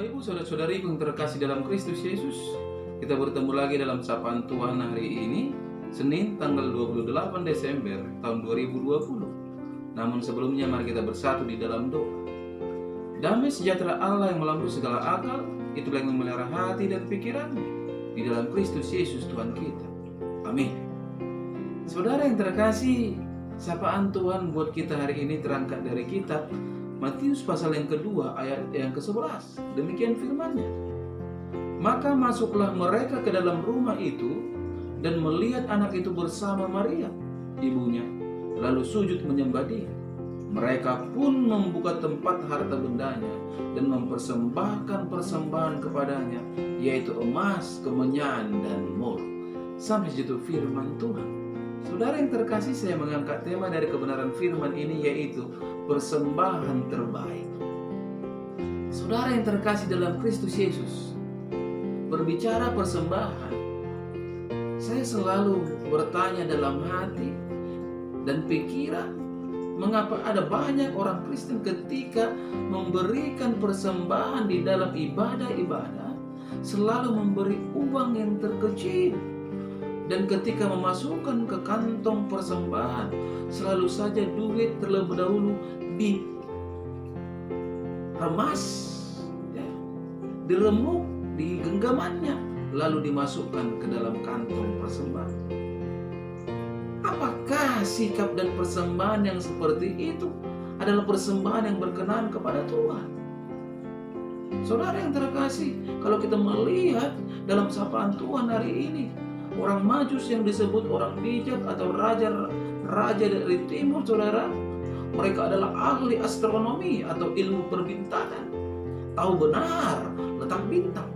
Bapak Ibu, saudara-saudariku yang terkasih dalam Kristus Yesus, kita bertemu lagi dalam sapaan Tuhan hari ini, Senin tanggal 28 Desember tahun 2020. Namun sebelumnya mari kita bersatu di dalam doa. Damai sejahtera Allah yang melampaui segala akal, itulah yang memelihara hati dan pikiran di dalam Kristus Yesus Tuhan kita. Amin. Saudara yang terkasih, sapaan Tuhan buat kita hari ini terangkat dari kitab Matius pasal yang kedua ayat yang ke-11. Demikian firman-Nya. Maka masuklah mereka ke dalam rumah itu dan melihat anak itu bersama Maria, ibunya, lalu sujud menyembah Dia. Mereka pun membuka tempat harta bendanya dan mempersembahkan persembahan kepadanya, yaitu emas, kemenyan, dan mur. Sampai situ firman Tuhan. Saudara yang terkasih, saya mengangkat tema dari kebenaran firman ini, yaitu persembahan terbaik. Saudara yang terkasih dalam Kristus Yesus, berbicara persembahan, saya selalu bertanya dalam hati dan pikiran, mengapa ada banyak orang Kristen ketika memberikan persembahan di dalam ibadah-ibadah selalu memberi uang yang terkecil, dan ketika memasukkan ke kantong persembahan selalu saja duit terlebih dahulu diremas, diremuk di genggamannya, lalu dimasukkan ke dalam kantong persembahan. Apakah sikap dan persembahan yang seperti itu adalah persembahan yang berkenan kepada Tuhan? Saudara yang terkasih, kalau kita melihat dalam sapaan Tuhan hari ini, orang Majus yang disebut orang bijak atau raja dari timur, saudara, mereka adalah ahli astronomi atau ilmu perbintangan, tahu benar letak bintang,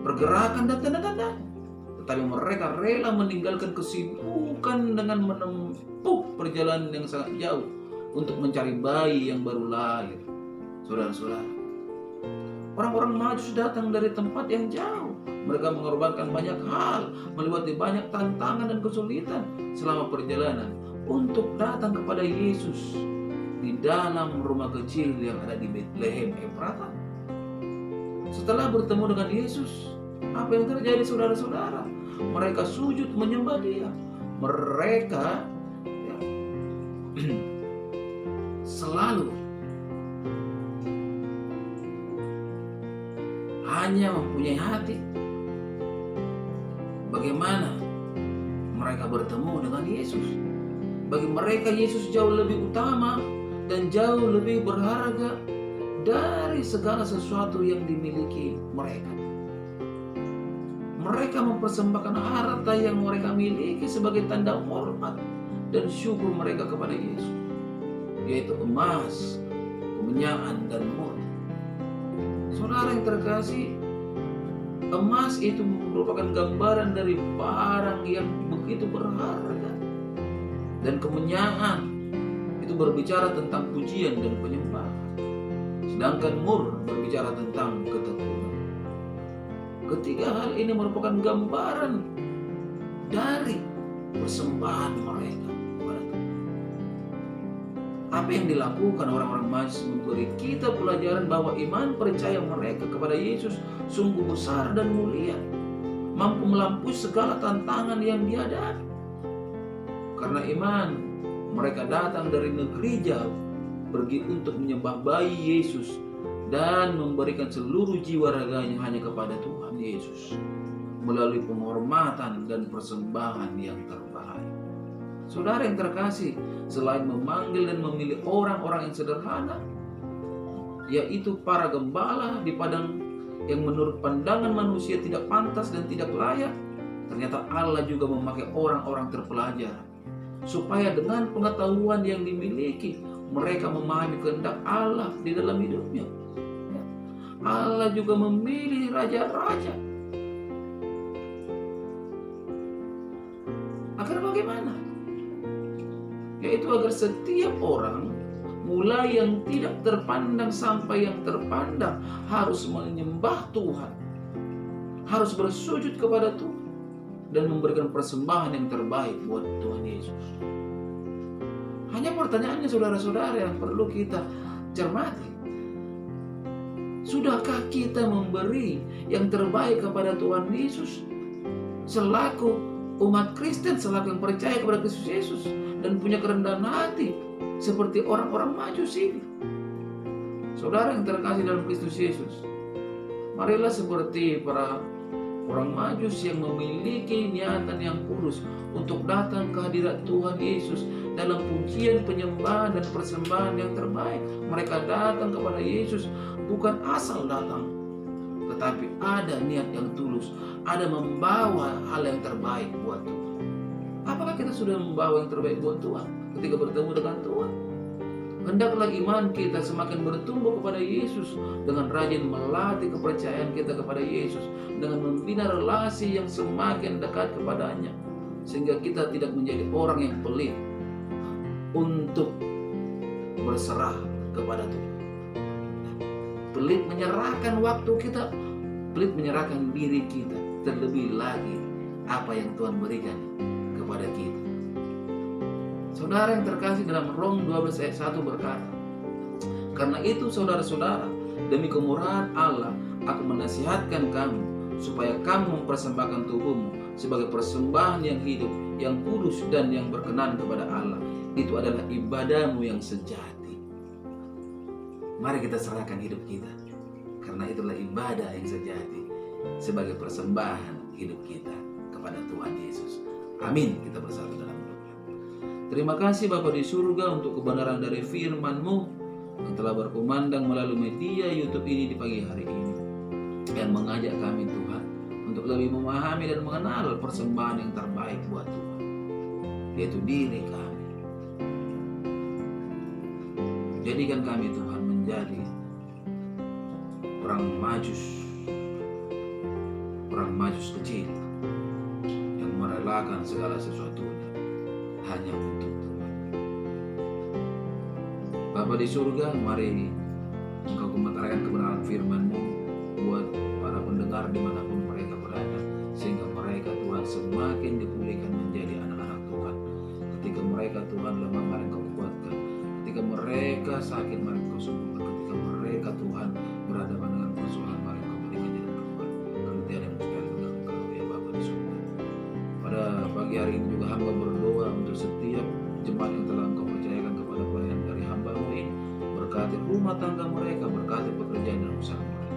pergerakan dan tanda-tanda. Tetapi mereka rela meninggalkan kesibukan dengan menempuh perjalanan yang sangat jauh untuk mencari bayi yang baru lahir. Saudara-saudara, orang-orang Majus datang dari tempat yang jauh. Mereka mengorbankan banyak hal, melewati banyak tantangan dan kesulitan selama perjalanan untuk datang kepada Yesus di dalam rumah kecil yang ada di Bethlehem Efrata. Setelah bertemu dengan Yesus, apa yang terjadi, saudara-saudara? Mereka sujud menyembah Dia. Mereka selalu hanya mempunyai hati bagaimana mereka bertemu dengan Yesus. Bagi mereka Yesus jauh lebih utama dan jauh lebih berharga dari segala sesuatu yang dimiliki mereka. Mereka mempersembahkan harta yang mereka miliki sebagai tanda hormat dan syukur mereka kepada Yesus, yaitu emas, kemenyan, dan mur. Saudara yang terkasih, emas itu merupakan gambaran dari barang yang begitu berharga, dan kemenyan itu berbicara tentang pujian dan penyembahan, sedangkan mur berbicara tentang ketekunan. Ketiga hal ini merupakan gambaran dari persembahan mereka kepada Tuhan. Apa yang dilakukan orang-orang Majus memberi kita pelajaran bahwa iman percaya mereka kepada Yesus sungguh besar dan mulia, mampu melampaui segala tantangan yang dihadapi. Karena iman, mereka datang dari negeri jauh, pergi untuk menyembah bayi Yesus dan memberikan seluruh jiwa raganya hanya kepada Tuhan Yesus melalui penghormatan dan persembahan yang terbaik. Saudara yang terkasih, selain memanggil dan memilih orang-orang yang sederhana, yaitu para gembala di padang yang menurut pandangan manusia tidak pantas dan tidak layak, ternyata Allah juga memakai orang-orang terpelajar supaya dengan pengetahuan yang dimiliki mereka memahami kehendak Allah di dalam hidupnya. Allah juga memilih raja-raja agar bagaimana? Yaitu agar setiap orang, mulai yang tidak terpandang sampai yang terpandang, harus menyembah Tuhan, harus bersujud kepada Tuhan, dan memberikan persembahan yang terbaik buat Tuhan Yesus. Hanya pertanyaannya, saudara-saudara, yang perlu kita cermati. Sudahkah kita memberi yang terbaik kepada Tuhan Yesus selaku umat Kristen, selaku yang percaya kepada Kristus Yesus dan punya kerendahan hati seperti orang-orang Majus ini? Saudara yang terkasih dalam Kristus Yesus, marilah seperti para orang Majus yang memiliki niatan yang kudus untuk datang ke hadirat Tuhan Yesus dalam pujian, penyembahan, dan persembahan yang terbaik. Mereka datang kepada Yesus bukan asal datang, tetapi ada niat yang tulus, ada membawa hal yang terbaik buat Tuhan. Apakah kita sudah membawa yang terbaik buat Tuhan ketika bertemu dengan Tuhan? Hendaklah iman kita semakin bertumbuh kepada Yesus dengan rajin melatih kepercayaan kita kepada Yesus, dengan membina relasi yang semakin dekat kepadanya, sehingga kita tidak menjadi orang yang pelit untuk berserah kepada Tuhan. Pelit menyerahkan waktu kita, pelit menyerahkan diri kita, terlebih lagi apa yang Tuhan berikan kepada kita. Saudara yang terkasih, dalam Rom 12 ayat 1 berkata, "Karena itu saudara-saudara, demi kemurahan Allah, aku menasihatkan kamu supaya kamu mempersembahkan tubuhmu sebagai persembahan yang hidup, yang kudus dan yang berkenan kepada Allah. Itu adalah ibadahmu yang sejati." Mari kita serahkan hidup kita, karena itulah ibadah yang sejati, sebagai persembahan hidup kita kepada Tuhan Yesus. Amin. Kita bersatu dalam doa. Terima kasih Bapa di surga untuk kebenaran dari firman-Mu yang telah berkumandang melalui media YouTube ini di pagi hari ini, yang mengajak kami Tuhan untuk lebih memahami dan mengenal persembahan yang terbaik buat Tuhan, yaitu diri kami. Jadikan kami Tuhan menjadi orang majus kecil yang merelakan segala sesuatunya hanya untuk Tuhan. Bapa di surga, mari Engkau kementarakan kebenaran firman-Mu buat para pendengar dimanapun mereka berada, sehingga mereka Tuhan semakin dipulihkan menjadi anak-anak Tuhan. Ketika mereka Tuhan lemah, mari Engkau kuatkan. Ketika mereka sakit, mari Engkau sembuhkan. Ketika mereka Tuhan berhadapan dengan persoalan, mari Engkau berikan jalan keluar. Karena tiada yang mustahil bagi Engkau, ya Bapa di surga. Pada pagi hari ini juga hamba berdoa untuk setiap jemaat yang telah Engkau percayakan kepada pelayan dari hamba-Mu ini. Berkati rumah tangga mereka, berkati pekerjaan dan usaha mereka.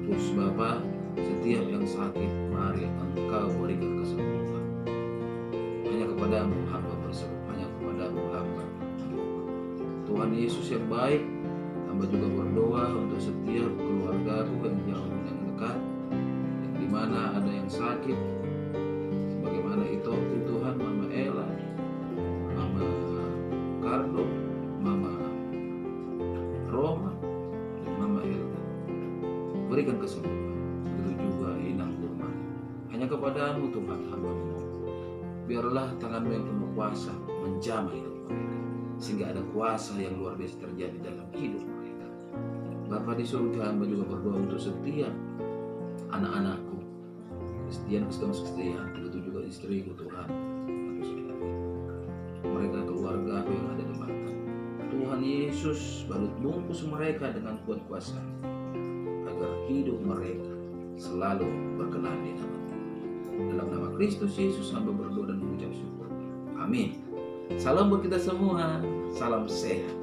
Terus Bapa, setiap yang sakit, mari Engkau berikan kesembuhan. Hanya kepadamu hamba berseru, hanya kepadamu hamba berdoa. Tuhan Yesus yang baik, hamba juga berdoa untuk setiap keluargaku yang jauh dan yang dekat, yang dimana ada yang sakit, bagaimana itu Tuhan, Mama Ella, Mama Cardo, Mama Roma, dan Mama Elda. Berikan kesembuhan. Begitu juga Inang Burman. Hanya kepadamu Tuhan hamba memohon. Biarlah tangan-Mu yang penuh kuasa menjamah hidup mereka, sehingga ada kuasa yang luar biasa terjadi dalam hidup mereka. Bapa di surga, hamba juga berdoa untuk setiap anak-anakku, Kristian, begitu juga istriku Tuhan, mereka keluarga aku yang ada di Batam. Tuhan Yesus balut bungkus mereka dengan kuat kuasa, agar hidup mereka selalu berkenan di nama Tuhan. Dalam nama Kristus Yesus hamba berdoa dan mengucap syukur. Amin. Salam buat kita semua. Salam sehat.